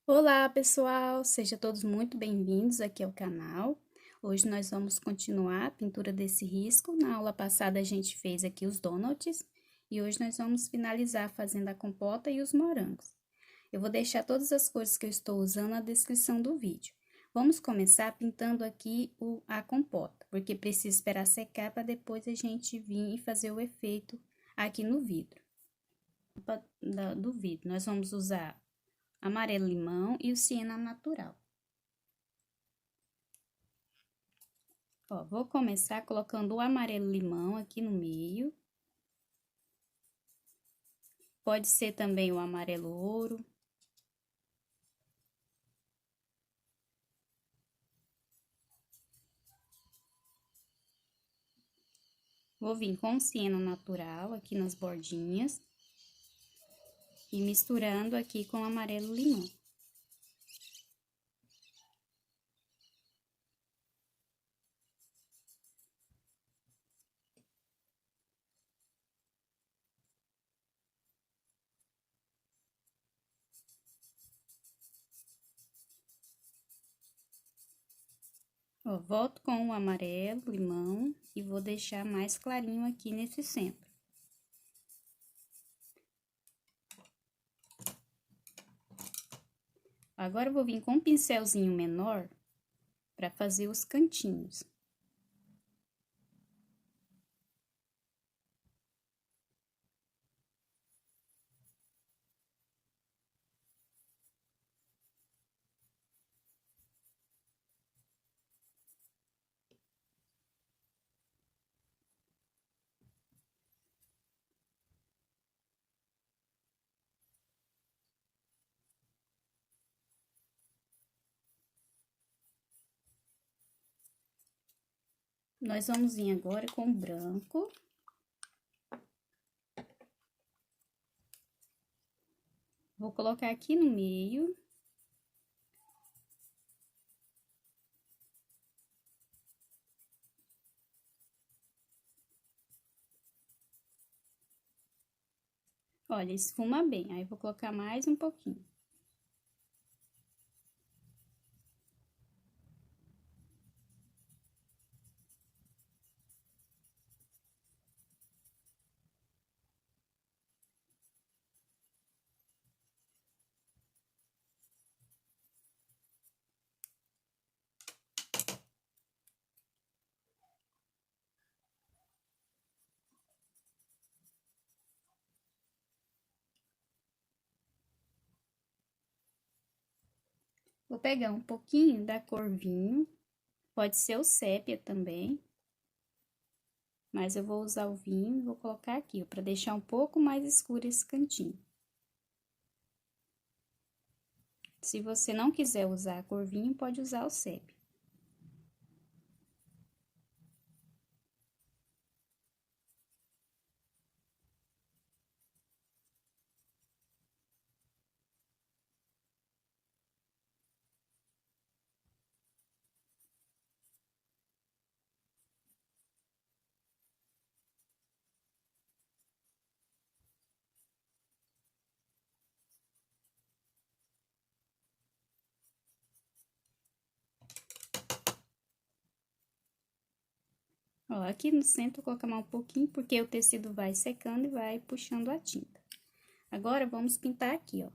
Olá, pessoal! Sejam todos muito bem-vindos aqui ao canal. Hoje nós vamos continuar a pintura desse risco. Na aula passada a gente fez aqui os donuts e hoje nós vamos finalizar fazendo a compota e os morangos. Eu vou deixar todas as cores que eu estou usando na descrição do vídeo. Vamos começar pintando aqui a compota, porque precisa esperar secar para depois a gente vir e fazer o efeito aqui no vidro. Do vidro, nós vamos usar amarelo limão e o siena natural. Ó, vou começar colocando o amarelo limão aqui no meio. Pode ser também o amarelo ouro. Vou vir com o siena natural aqui nas bordinhas. E misturando aqui com o amarelo limão. Ó, volto com o amarelo limão e vou deixar mais clarinho aqui nesse centro. Agora, eu vou vir com um pincelzinho menor para fazer os cantinhos. Nós vamos vir agora com o branco. Vou colocar aqui no meio. Olha, esfuma bem, aí vou colocar mais um pouquinho. Vou pegar um pouquinho da cor vinho, pode ser o sépia também, mas eu vou usar o vinho e vou colocar aqui, para deixar um pouco mais escuro esse cantinho. Se você não quiser usar a cor vinho, pode usar o sépia. Ó, aqui no centro eu vou colocar mais um pouquinho, porque o tecido vai secando e vai puxando a tinta. Agora, vamos pintar aqui, ó.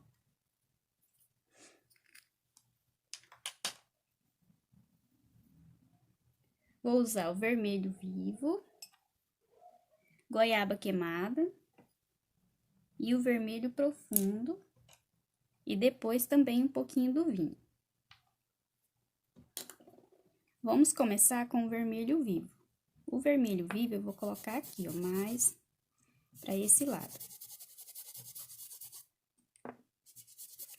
Vou usar o vermelho vivo, goiaba queimada e o vermelho profundo, e depois também um pouquinho do vinho. Vamos começar com o vermelho vivo. O vermelho vivo eu vou colocar aqui, ó, mais para esse lado.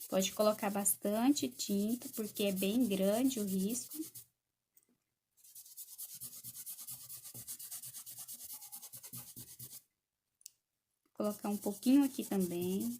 Pode colocar bastante tinta, porque é bem grande o risco. Vou colocar um pouquinho aqui também.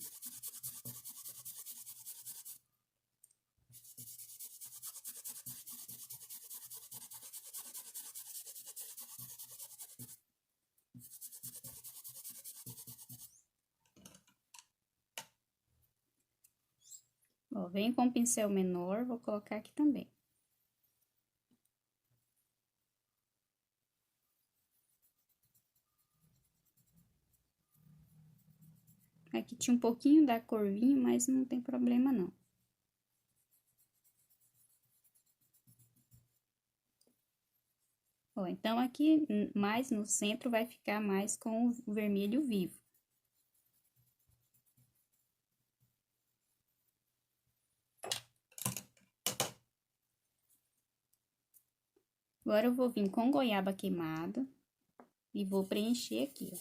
Ó, venho com um pincel menor, vou colocar aqui também. Aqui tinha um pouquinho da cor vinho, mas não tem problema não. Ó, então aqui mais no centro vai ficar mais com o vermelho vivo. Agora eu vou vir com goiaba queimada e vou preencher aqui, ó.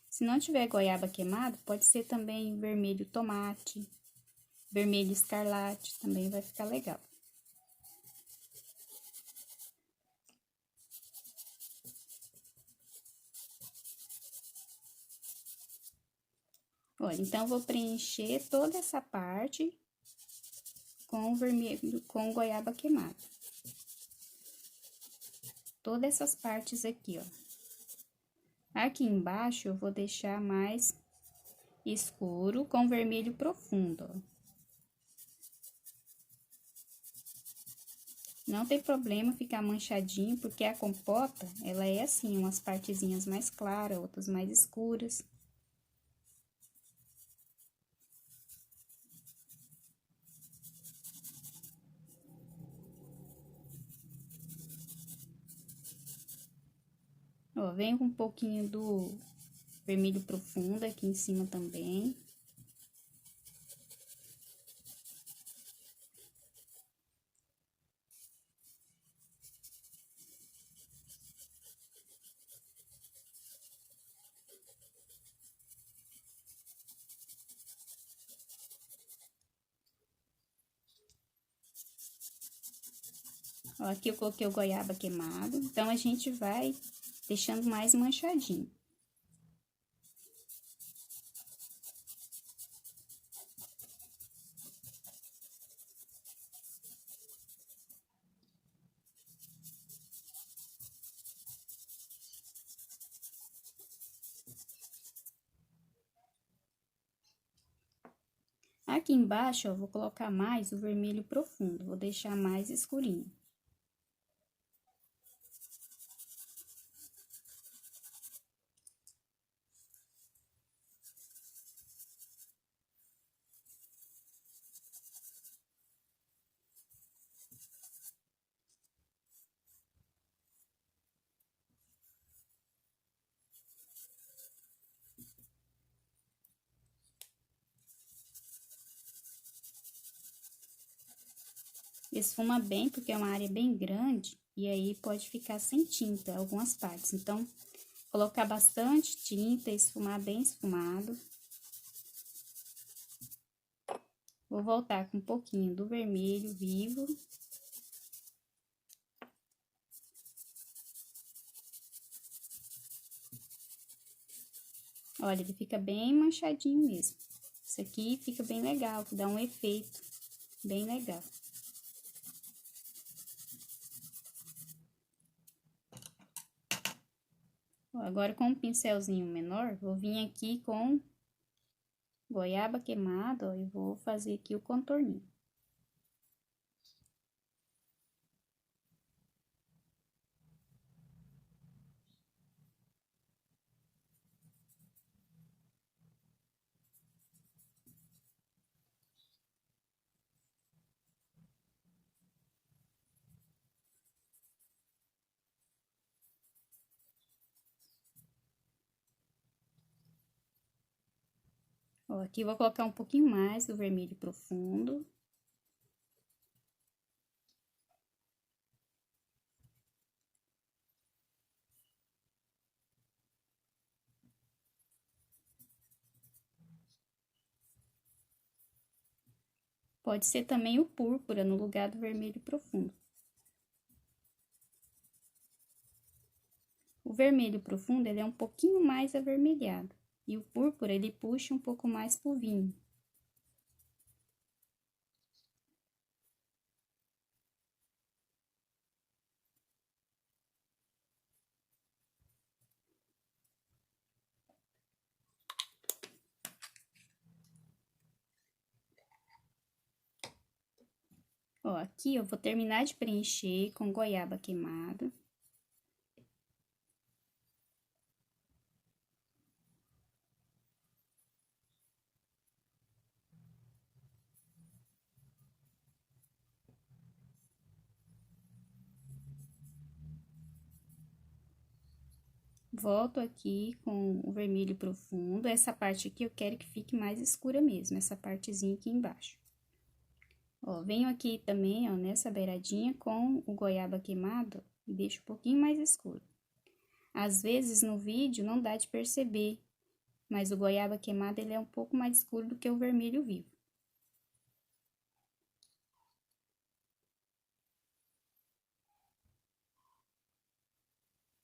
Se não tiver goiaba queimada, pode ser também vermelho tomate, vermelho escarlate, também vai ficar legal. Olha, então, vou preencher toda essa parte com o vermelho, com goiaba queimada. Todas essas partes aqui, ó. Aqui embaixo, eu vou deixar mais escuro com vermelho profundo, ó. Não tem problema ficar manchadinho, porque a compota, ela é assim, umas partezinhas mais claras, outras mais escuras. Ó, venho com um pouquinho do vermelho profundo aqui em cima também. Ó, aqui eu coloquei o goiaba queimado, então a gente vai deixando mais manchadinho. Aqui embaixo, eu vou colocar mais o vermelho profundo, vou deixar mais escurinho. Esfuma bem, porque é uma área bem grande, e aí pode ficar sem tinta algumas partes. Então, colocar bastante tinta, esfumar bem esfumado. Vou voltar com um pouquinho do vermelho vivo. Olha, ele fica bem manchadinho mesmo. Isso aqui fica bem legal, dá um efeito bem legal. Agora, com um pincelzinho menor, vou vir aqui com goiaba queimada, ó, e vou fazer aqui o contorninho. Ó, aqui vou colocar um pouquinho mais do vermelho profundo. Pode ser também o púrpura no lugar do vermelho profundo. O vermelho profundo, ele é um pouquinho mais avermelhado. E o púrpura, ele puxa um pouco mais pro vinho. Ó, aqui eu vou terminar de preencher com goiaba queimada. Volto aqui com o vermelho profundo. Essa parte aqui eu quero que fique mais escura mesmo, essa partezinha aqui embaixo. Ó, venho aqui também, ó, nessa beiradinha com o goiaba queimado e deixo um pouquinho mais escuro. Às vezes no vídeo não dá de perceber, mas o goiaba queimado ele é um pouco mais escuro do que o vermelho vivo.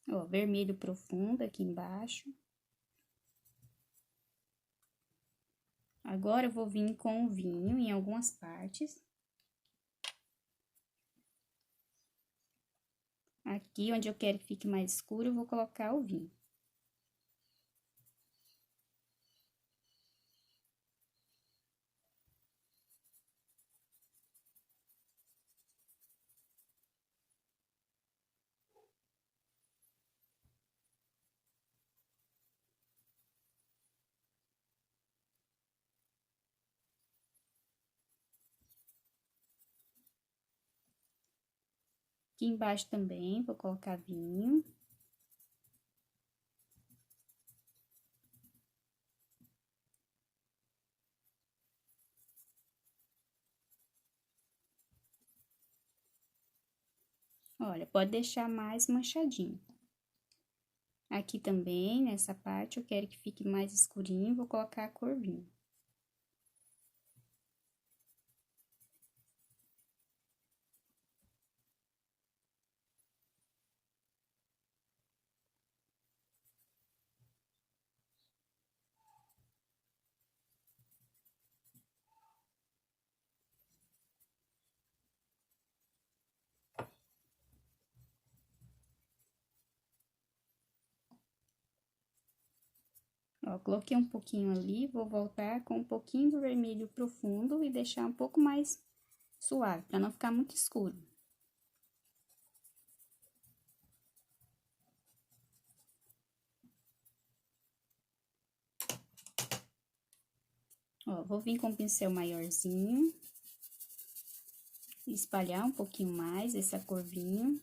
Ó, vermelho profundo aqui embaixo. Agora, eu vou vir com o vinho em algumas partes. Aqui, onde eu quero que fique mais escuro, eu vou colocar o vinho. Aqui embaixo também, vou colocar vinho. Olha, pode deixar mais manchadinho. Aqui também, nessa parte, eu quero que fique mais escurinho, vou colocar a cor vinho. Ó, coloquei um pouquinho ali, vou voltar com um pouquinho do vermelho profundo e deixar um pouco mais suave, para não ficar muito escuro. Ó, vou vir com um pincel maiorzinho, espalhar um pouquinho mais essa cor vinho.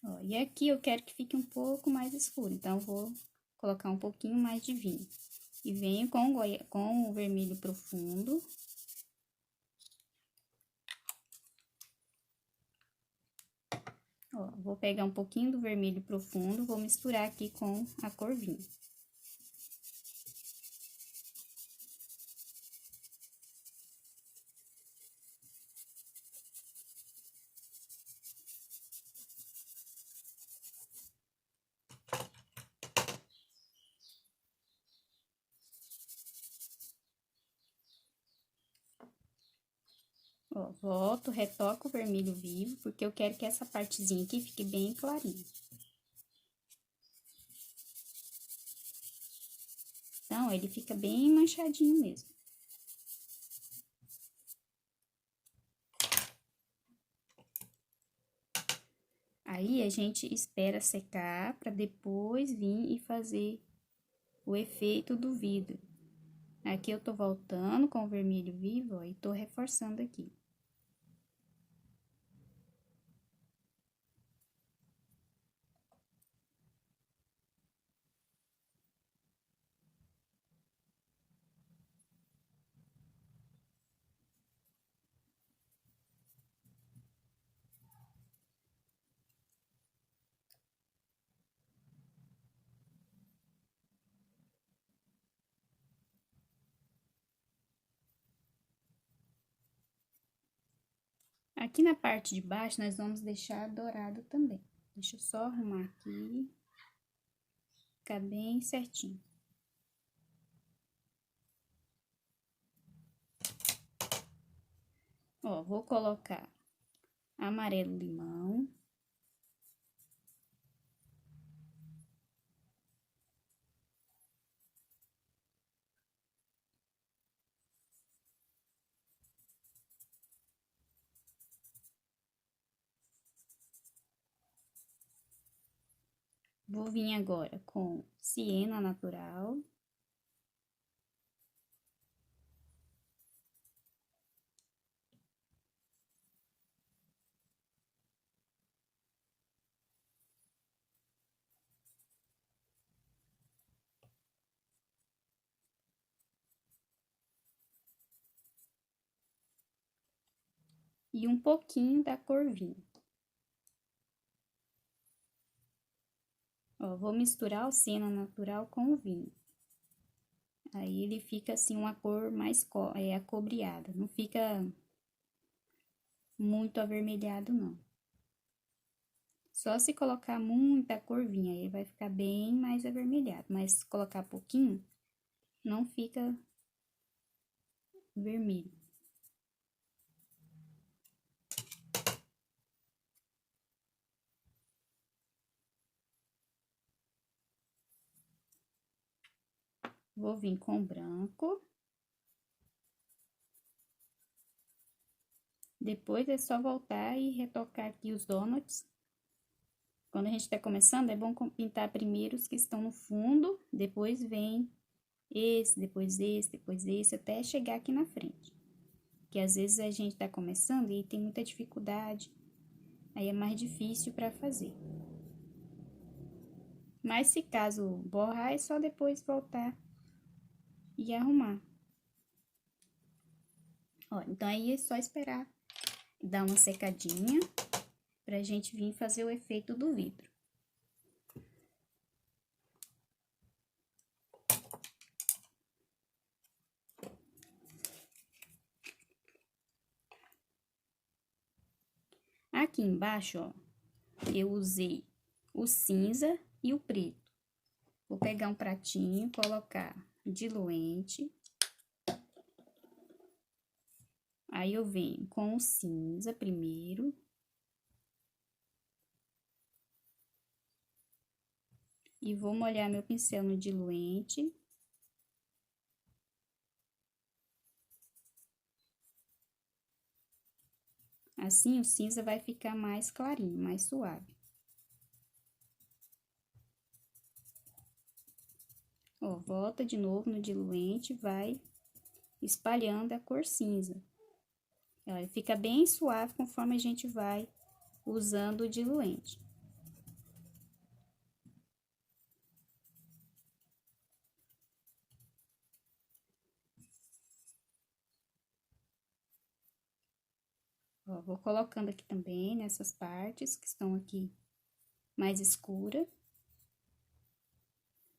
Ó, e aqui eu quero que fique um pouco mais escuro, então eu vou colocar um pouquinho mais de vinho. E venho com o vermelho profundo. Ó, vou pegar um pouquinho do vermelho profundo, vou misturar aqui com a cor vinho. Ó, volto, retoco o vermelho vivo, porque eu quero que essa partezinha aqui fique bem clarinha. Então, ele fica bem manchadinho mesmo. Aí, a gente espera secar para depois vir e fazer o efeito do vidro. Aqui eu tô voltando com o vermelho vivo, ó, e tô reforçando aqui. Aqui na parte de baixo, nós vamos deixar dourado também. Deixa eu só arrumar aqui. Ficar bem certinho. Ó, vou colocar amarelo limão. Vou vir agora com siena natural. E um pouquinho da cor vinho. Ó, vou misturar o siena natural com o vinho. Aí ele fica assim uma cor mais acobreada, não fica muito avermelhado não. Só se colocar muita cor vinho, aí vai ficar bem mais avermelhado, mas se colocar pouquinho, não fica vermelho. Vou vir com branco. Depois é só voltar e retocar aqui os donuts. Quando a gente tá começando, é bom pintar primeiro os que estão no fundo, depois vem esse, depois esse, até chegar aqui na frente. Que às vezes a gente tá começando e tem muita dificuldade, aí é mais difícil para fazer. Mas se caso borrar, é só depois voltar e arrumar. Ó, então aí é só esperar dar uma secadinha pra gente vir fazer o efeito do vidro. Aqui embaixo, ó, eu usei o cinza e o preto. Vou pegar um pratinho, colocar diluente. Aí, eu venho com o cinza primeiro. E vou molhar meu pincel no diluente. Assim, o cinza vai ficar mais clarinho, mais suave. Ó, volta de novo no diluente, vai espalhando a cor cinza. Ela fica bem suave conforme a gente vai usando o diluente. Ó, vou colocando aqui também nessas partes que estão aqui mais escura.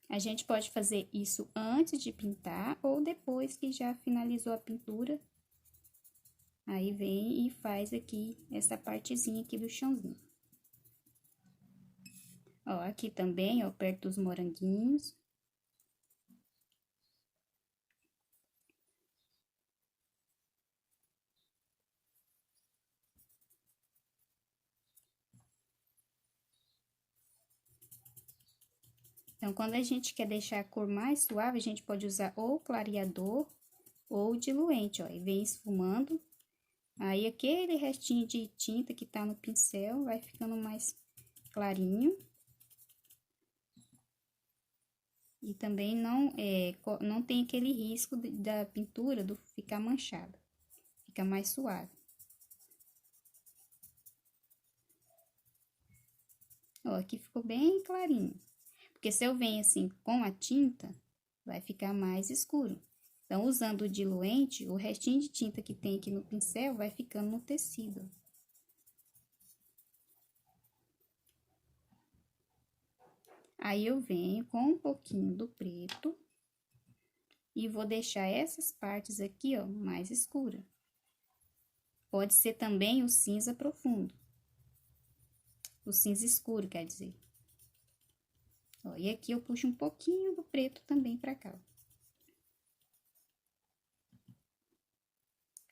A gente pode fazer isso antes de pintar ou depois que já finalizou a pintura. Aí vem e faz aqui essa partezinha aqui do chãozinho. Ó, aqui também, ó, perto dos moranguinhos. Então, quando a gente quer deixar a cor mais suave, a gente pode usar ou clareador ou diluente, ó, e vem esfumando. Aí, aquele restinho de tinta que tá no pincel vai ficando mais clarinho. E também não tem aquele risco da pintura ficar manchada. Fica mais suave. Ó, aqui ficou bem clarinho. Porque se eu venho assim com a tinta, vai ficar mais escuro. Então, usando o diluente, o restinho de tinta que tem aqui no pincel vai ficando no tecido. Aí, eu venho com um pouquinho do preto e vou deixar essas partes aqui, ó, mais escura. Pode ser também o cinza profundo. O cinza escuro, quer dizer. Ó, e aqui eu puxo um pouquinho do preto também pra cá, ó.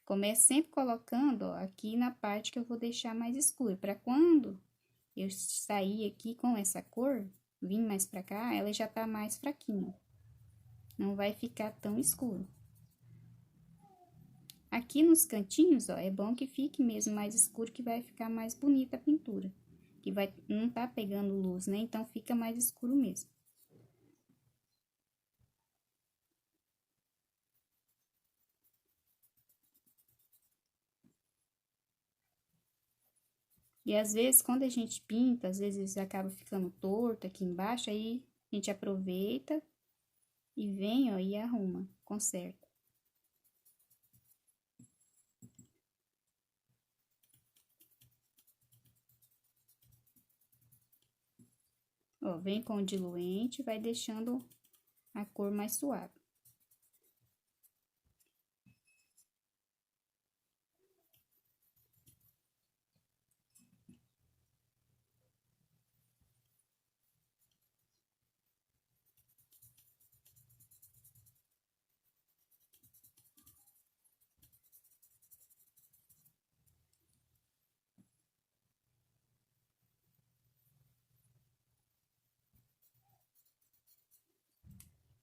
Comece sempre colocando, ó, aqui na parte que eu vou deixar mais escuro, para quando eu sair aqui com essa cor, vim mais pra cá, ela já tá mais fraquinha. Não vai ficar tão escuro. Aqui nos cantinhos, ó, é bom que fique mesmo mais escuro, que vai ficar mais bonita a pintura. Que vai, não tá pegando luz, né? Então, fica mais escuro mesmo. E às vezes, quando a gente pinta, às vezes acaba ficando torto aqui embaixo, aí a gente aproveita e vem, ó, e arruma, conserta. Ó, vem com o diluente, vai deixando a cor mais suave.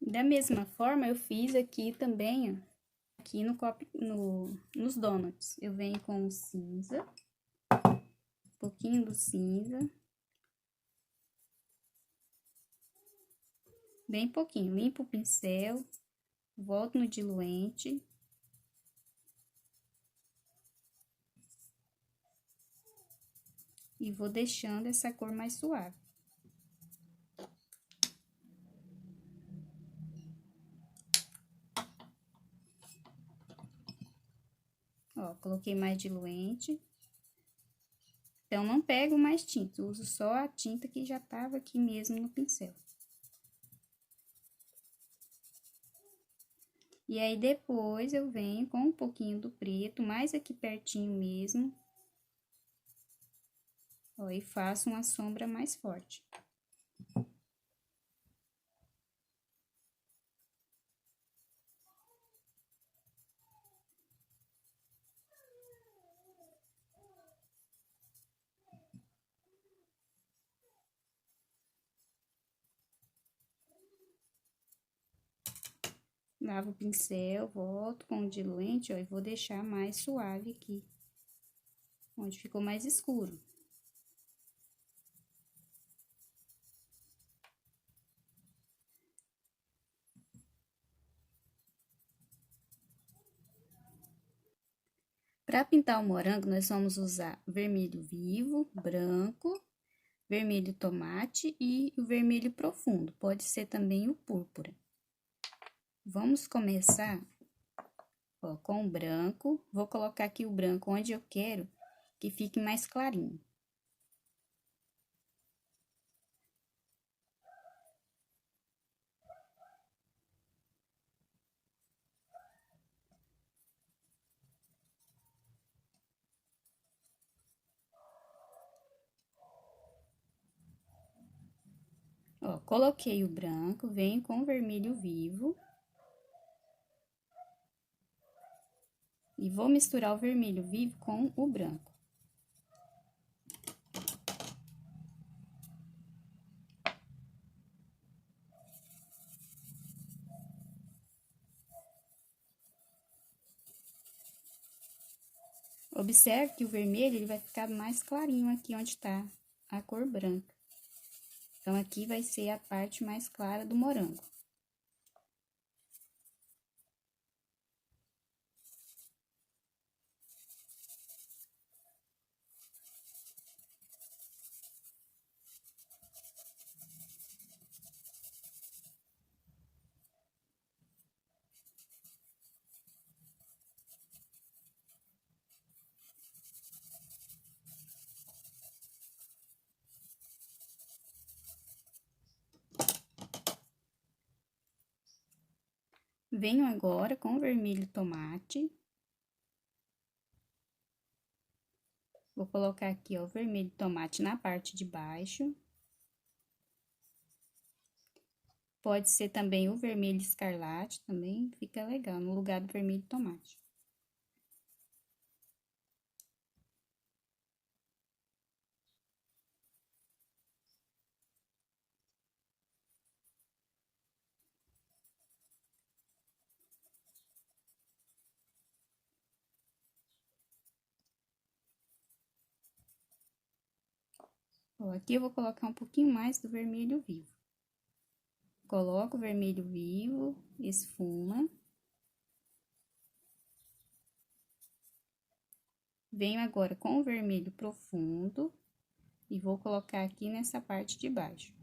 Da mesma forma, eu fiz aqui também, ó, aqui no copo, nos donuts. Eu venho com o cinza, um pouquinho do cinza. Bem pouquinho, limpo o pincel, volto no diluente. E vou deixando essa cor mais suave. Ó, coloquei mais diluente. Então, não pego mais tinta, uso só a tinta que já tava aqui mesmo no pincel. E aí, depois, eu venho com um pouquinho do preto, mais aqui pertinho mesmo. Ó, e faço uma sombra mais forte. Lavo o pincel, volto com o diluente, ó, e vou deixar mais suave aqui, onde ficou mais escuro. Para pintar o morango, nós vamos usar vermelho vivo, branco, vermelho tomate e o vermelho profundo. Pode ser também o púrpura. Vamos começar, ó, com o branco. Vou colocar aqui o branco onde eu quero que fique mais clarinho. Ó, coloquei o branco, venho com o vermelho vivo. E vou misturar o vermelho vivo com o branco. Observe que o vermelho ele vai ficar mais clarinho aqui onde tá a cor branca. Então, aqui vai ser a parte mais clara do morango. Venho agora com o vermelho tomate. Vou colocar aqui, ó, o vermelho tomate na parte de baixo. Pode ser também o vermelho escarlate, também fica legal, no lugar do vermelho tomate. Ó, aqui eu vou colocar um pouquinho mais do vermelho vivo. Coloco o vermelho vivo, esfuma. Venho agora com o vermelho profundo e vou colocar aqui nessa parte de baixo.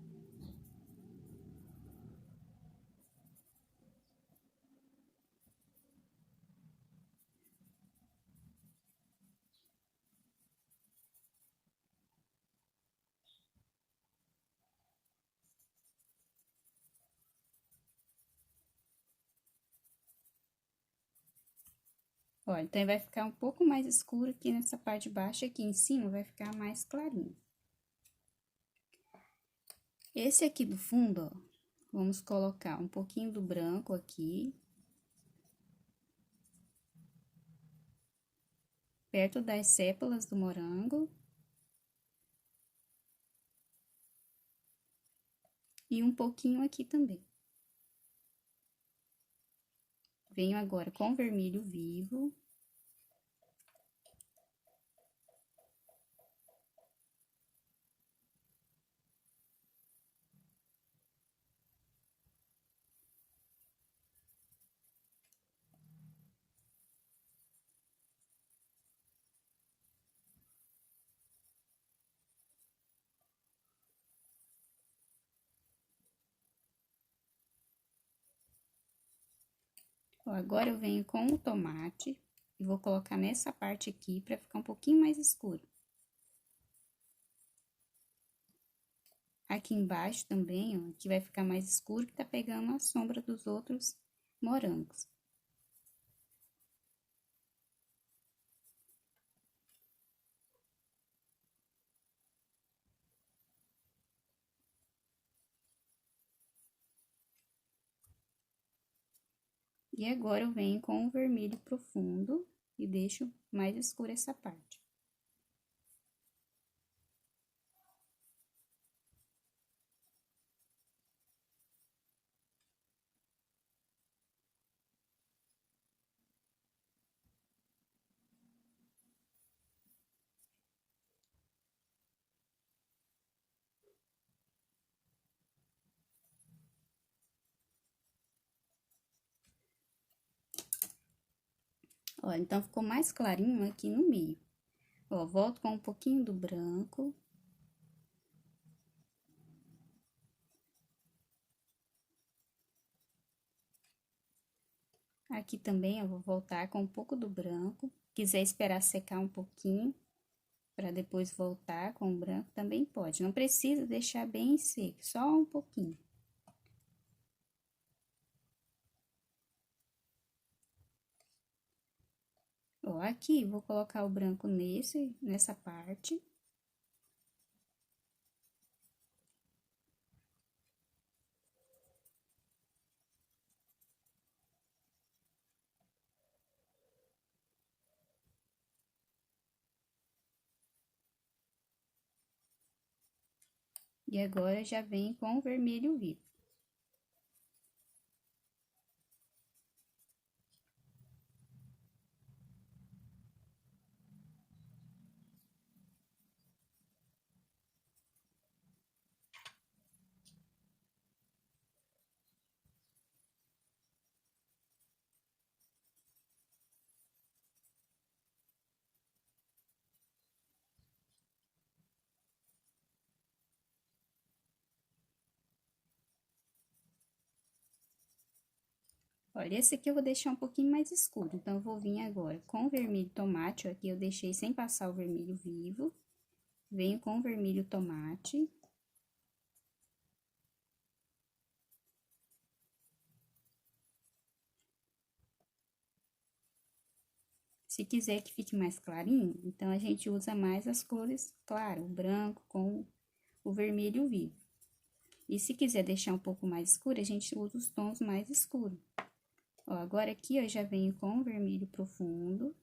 Ó, então vai ficar um pouco mais escuro aqui nessa parte de baixo, aqui em cima vai ficar mais clarinho. Esse aqui do fundo, ó, vamos colocar um pouquinho do branco aqui. Perto das sépalas do morango. E um pouquinho aqui também. Venho agora com vermelho vivo. Ó, agora eu venho com o tomate e vou colocar nessa parte aqui pra ficar um pouquinho mais escuro. Aqui embaixo também, ó, que vai ficar mais escuro, que tá pegando a sombra dos outros morangos. E agora eu venho com o vermelho profundo e deixo mais escura essa parte. Ó, então ficou mais clarinho aqui no meio. Ó, volto com um pouquinho do branco. Aqui também eu vou voltar com um pouco do branco. Quiser esperar secar um pouquinho, para depois voltar com o branco, também pode. Não precisa deixar bem seco, só um pouquinho. Ó, aqui vou colocar o branco nessa parte. E agora já vem com o vermelho vivo. Olha, esse aqui eu vou deixar um pouquinho mais escuro, então eu vou vir agora com o vermelho tomate, ó, aqui eu deixei sem passar o vermelho vivo. Venho com o vermelho tomate. Se quiser que fique mais clarinho, então a gente usa mais as cores, claro, o branco com o vermelho vivo. E se quiser deixar um pouco mais escuro, a gente usa os tons mais escuros. Ó, agora aqui eu já venho com o vermelho profundo.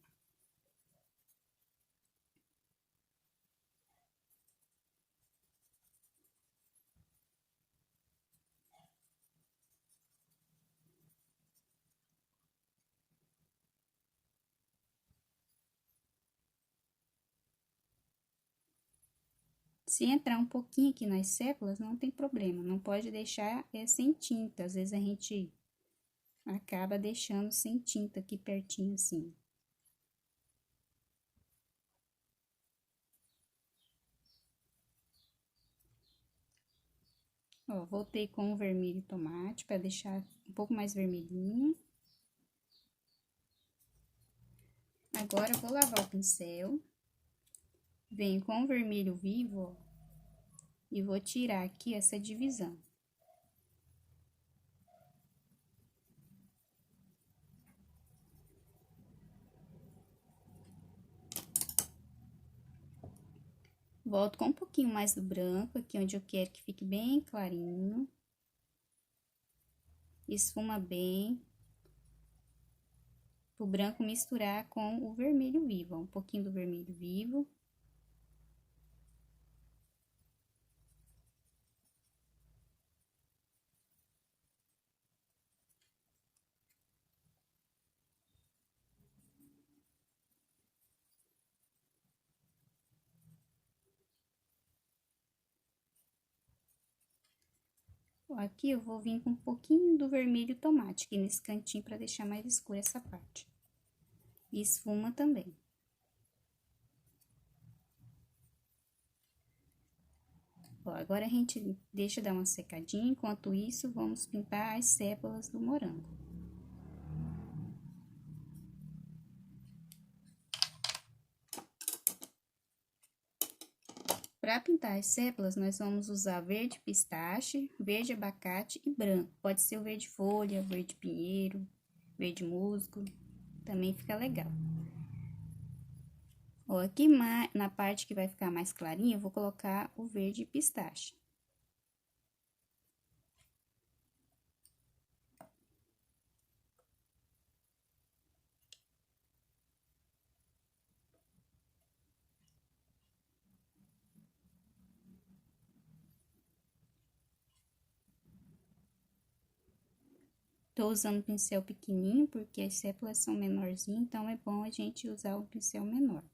Se entrar um pouquinho aqui nas sépalas, não tem problema, não pode deixar sem tinta. Às vezes a gente acaba deixando sem tinta aqui pertinho assim. Ó, voltei com o vermelho tomate para deixar um pouco mais vermelhinho. Agora, eu vou lavar o pincel. Venho com o vermelho vivo, ó, e vou tirar aqui essa divisão. Volto com um pouquinho mais do branco, aqui onde eu quero que fique bem clarinho. Esfuma bem. O branco misturar com o vermelho vivo, ó, um pouquinho do vermelho vivo. Aqui eu vou vir com um pouquinho do vermelho tomate, aqui nesse cantinho, para deixar mais escura essa parte. E esfuma também. Ó, agora a gente deixa dar uma secadinha, enquanto isso, vamos pintar as sépalas do morango. Para pintar as sépalas, nós vamos usar verde pistache, verde abacate e branco. Pode ser o verde folha, verde pinheiro, verde musgo, também fica legal. Ó, aqui na parte que vai ficar mais clarinha, eu vou colocar o verde pistache. Tô usando pincel pequenininho, porque as sépalas são menorzinhas, então é bom a gente usar o pincel menor.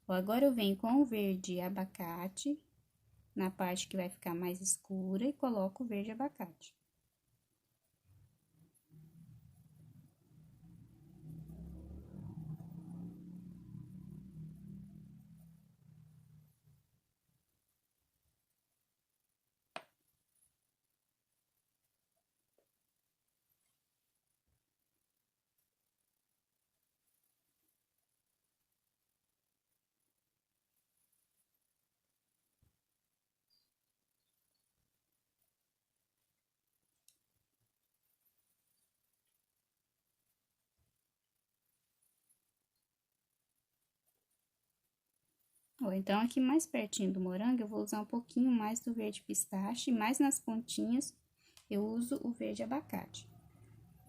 Ó, agora eu venho com o verde abacate, na parte que vai ficar mais escura, e coloco o verde abacate. Ó, então, aqui mais pertinho do morango, eu vou usar um pouquinho mais do verde pistache, mais nas pontinhas eu uso o verde abacate.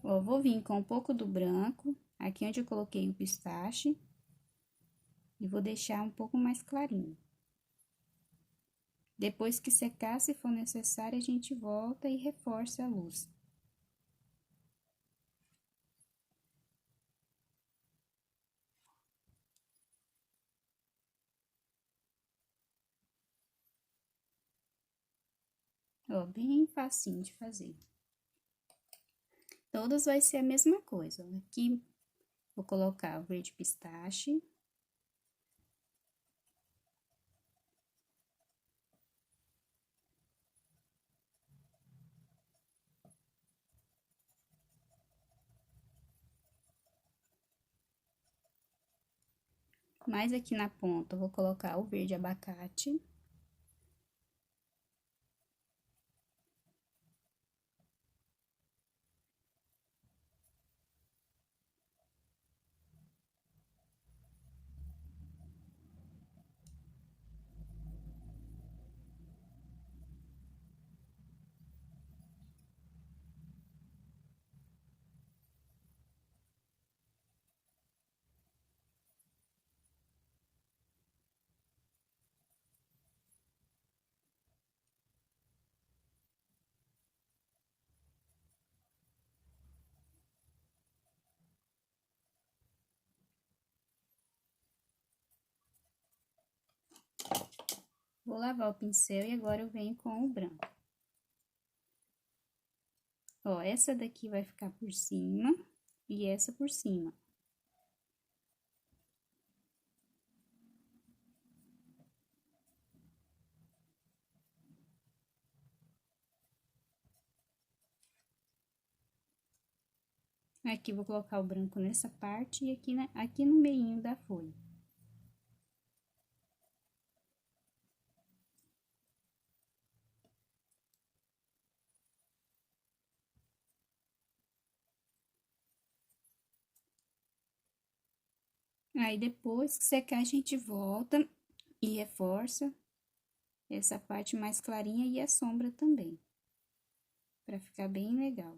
Ó, vou vir com um pouco do branco, aqui onde eu coloquei o pistache, e vou deixar um pouco mais clarinho. Depois que secar, se for necessário, a gente volta e reforça a luz. Ó, bem facinho de fazer. Todas vai ser a mesma coisa. Ó, aqui, vou colocar o verde pistache. Mais aqui na ponta, eu vou colocar o verde abacate. Vou lavar o pincel e agora eu venho com o branco. Ó, essa daqui vai ficar por cima e essa por cima. Aqui vou colocar o branco nessa parte e aqui no meinho da folha. Aí, depois que secar, a gente volta e reforça essa parte mais clarinha e a sombra também, pra ficar bem legal.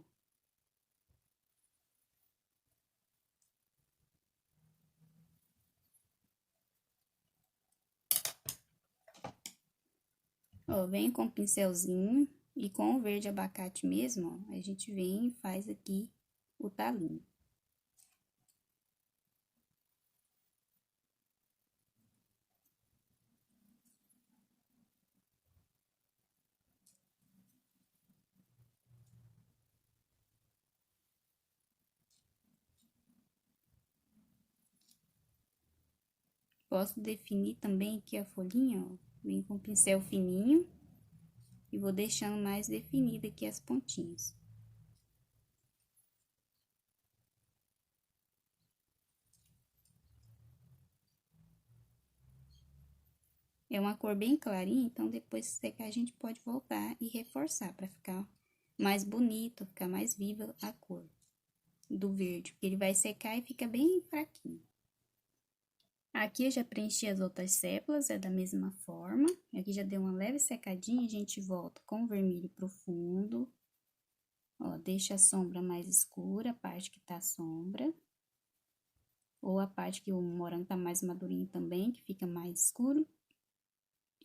Ó, vem com o pincelzinho e com o verde abacate mesmo, ó, a gente vem e faz aqui o talinho. Posso definir também aqui a folhinha, ó, vem com o pincel fininho e vou deixando mais definida aqui as pontinhas. É uma cor bem clarinha, então depois que secar a gente pode voltar e reforçar para ficar mais bonito, ficar mais viva a cor do verde, porque ele vai secar e fica bem fraquinho. Aqui eu já preenchi as outras sépalas, é da mesma forma. Aqui já deu uma leve secadinha, a gente volta com o vermelho profundo. Ó, deixa a sombra mais escura, a parte que tá sombra. Ou a parte que o morango tá mais madurinho também, que fica mais escuro.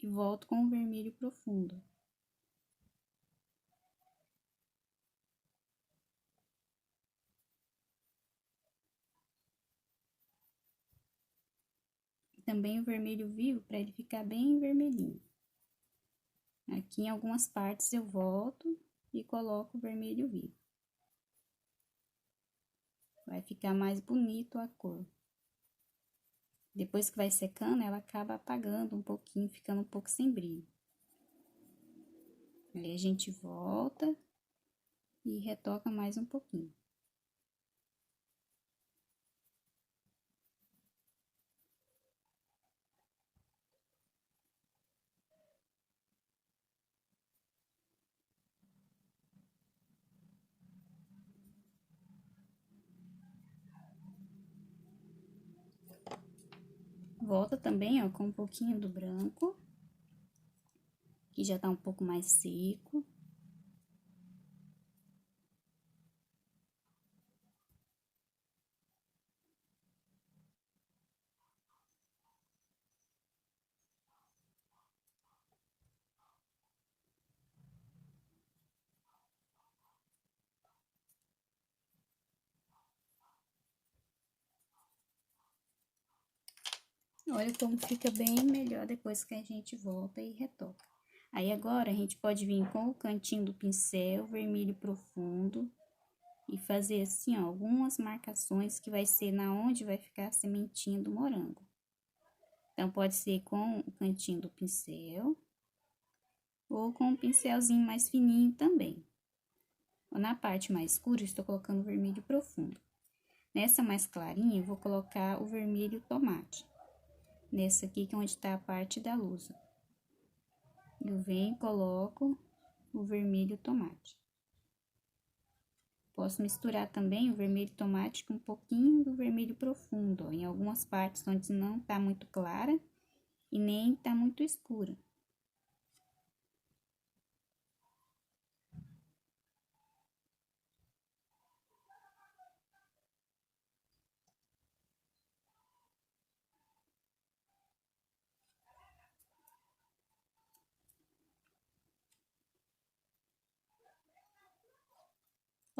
E volto com o vermelho profundo. Também o vermelho vivo, para ele ficar bem vermelhinho. Aqui em algumas partes eu volto e coloco o vermelho vivo. Vai ficar mais bonito a cor. Depois que vai secando, ela acaba apagando um pouquinho, ficando um pouco sem brilho. Aí a gente volta e retoca mais um pouquinho. Volta também, ó, com um pouquinho do branco, que já tá um pouco mais seco. Olha como fica bem melhor depois que a gente volta e retoca. Aí agora a gente pode vir com o cantinho do pincel vermelho profundo e fazer assim, ó, algumas marcações que vai ser na onde vai ficar a sementinha do morango. Então, pode ser com o cantinho do pincel ou com um pincelzinho mais fininho também. Na parte mais escura, estou colocando vermelho profundo. Nessa mais clarinha, eu vou colocar o vermelho tomate. Nessa aqui, que é onde está a parte da luz. Eu venho e coloco o vermelho tomate. Posso misturar também o vermelho tomate com um pouquinho do vermelho profundo, ó, em algumas partes onde não tá muito clara e nem tá muito escura.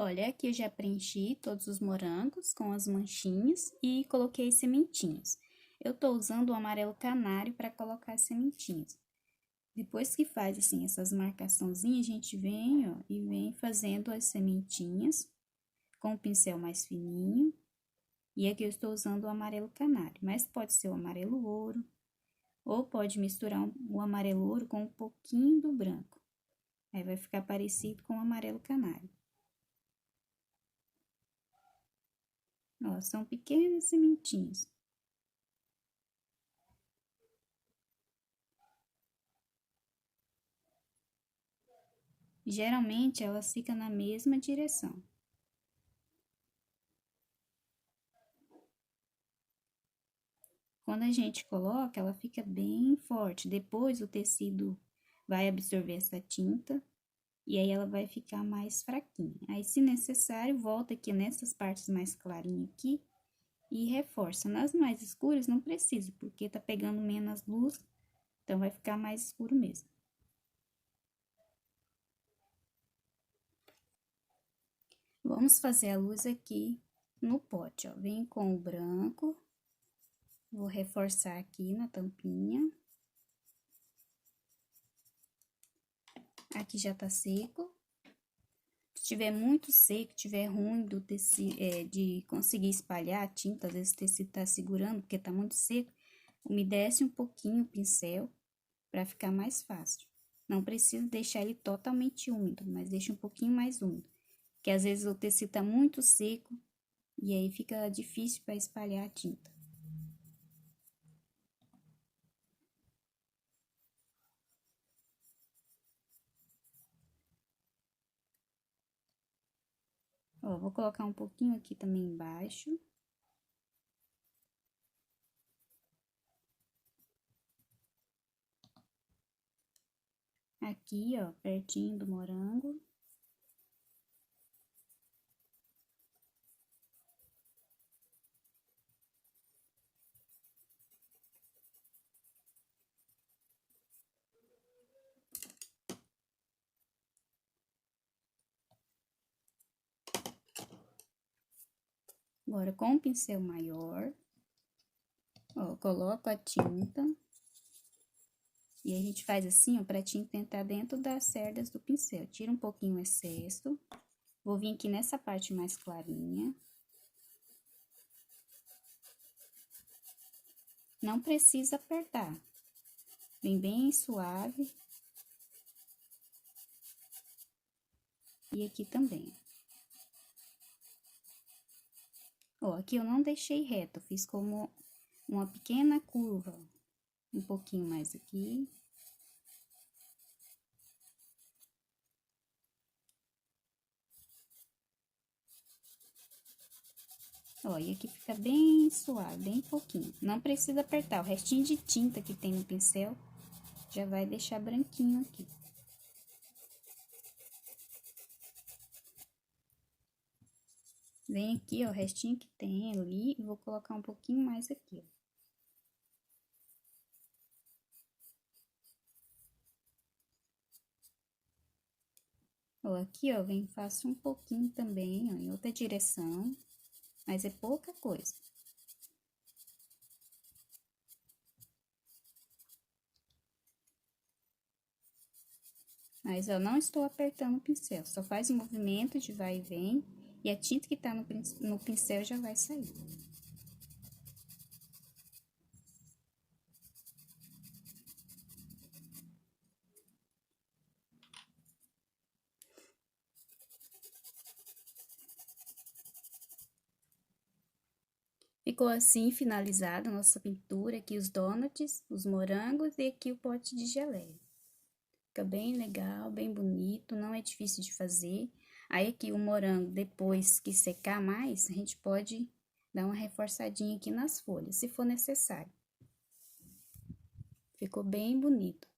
Olha, aqui eu já preenchi todos os morangos com as manchinhas e coloquei sementinhas. Eu tô usando o amarelo canário para colocar as sementinhas. Depois que faz, assim, essas marcaçãozinhas, a gente vem, ó, e vem fazendo as sementinhas com o pincel mais fininho. E aqui eu estou usando o amarelo canário, mas pode ser o amarelo ouro, ou pode misturar o amarelo ouro com um pouquinho do branco. Aí vai ficar parecido com o amarelo canário. Ó, são pequenas sementinhas. Geralmente, elas ficam na mesma direção. Quando a gente coloca, ela fica bem forte. Depois, o tecido vai absorver essa tinta e aí ela vai ficar mais fraquinha. Aí, se necessário, volta aqui nessas partes mais clarinhas aqui e reforça. Nas mais escuras, não precisa, porque tá pegando menos luz, então vai ficar mais escuro mesmo. Vamos fazer a luz aqui no pote, ó. Vem com o branco, vou reforçar aqui na tampinha. Aqui já tá seco. Se tiver muito seco, tiver ruim de conseguir espalhar a tinta, às vezes o tecido tá segurando, porque tá muito seco, umedece um pouquinho o pincel para ficar mais fácil. Não precisa deixar ele totalmente úmido, mas deixa um pouquinho mais úmido, porque às vezes o tecido tá muito seco e aí fica difícil para espalhar a tinta. Ó, vou colocar um pouquinho aqui também embaixo. Aqui, ó, pertinho do morango. Agora, com o pincel maior, ó, coloco a tinta. E a gente faz assim, ó, pra tinta entrar dentro das cerdas do pincel. Tira um pouquinho o excesso. Vou vir aqui nessa parte mais clarinha. Não precisa apertar. Vem bem suave. E aqui também. Ó, aqui eu não deixei reto, fiz como uma pequena curva. Um pouquinho mais aqui. Ó, e aqui fica bem suave, bem pouquinho. Não precisa apertar, o restinho de tinta que tem no pincel já vai deixar branquinho aqui. Vem aqui, ó, o restinho que tem ali, e vou colocar um pouquinho mais aqui, ó. Ó, aqui, ó, vem, faço um pouquinho também, ó, em outra direção, mas é pouca coisa. Mas eu não estou apertando o pincel, só faz um movimento de vai e vem, e a tinta que tá no pincel já vai sair. Ficou assim finalizada a nossa pintura, aqui os donuts, os morangos e aqui o pote de geleia. Fica bem legal, bem bonito, não é difícil de fazer. Aí aqui o morango, depois que secar mais, a gente pode dar uma reforçadinha aqui nas folhas, se for necessário. Ficou bem bonito.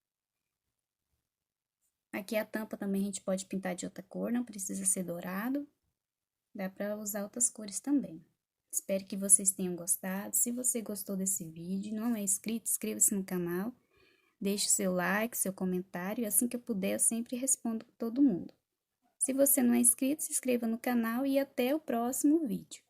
Aqui a tampa também a gente pode pintar de outra cor, não precisa ser dourado. Dá pra usar outras cores também. Espero que vocês tenham gostado. Se você gostou desse vídeo, não é inscrito, inscreva-se no canal. Deixe seu like, seu comentário, e assim que eu puder, eu sempre respondo todo mundo. Se você não é inscrito, se inscreva no canal e até o próximo vídeo.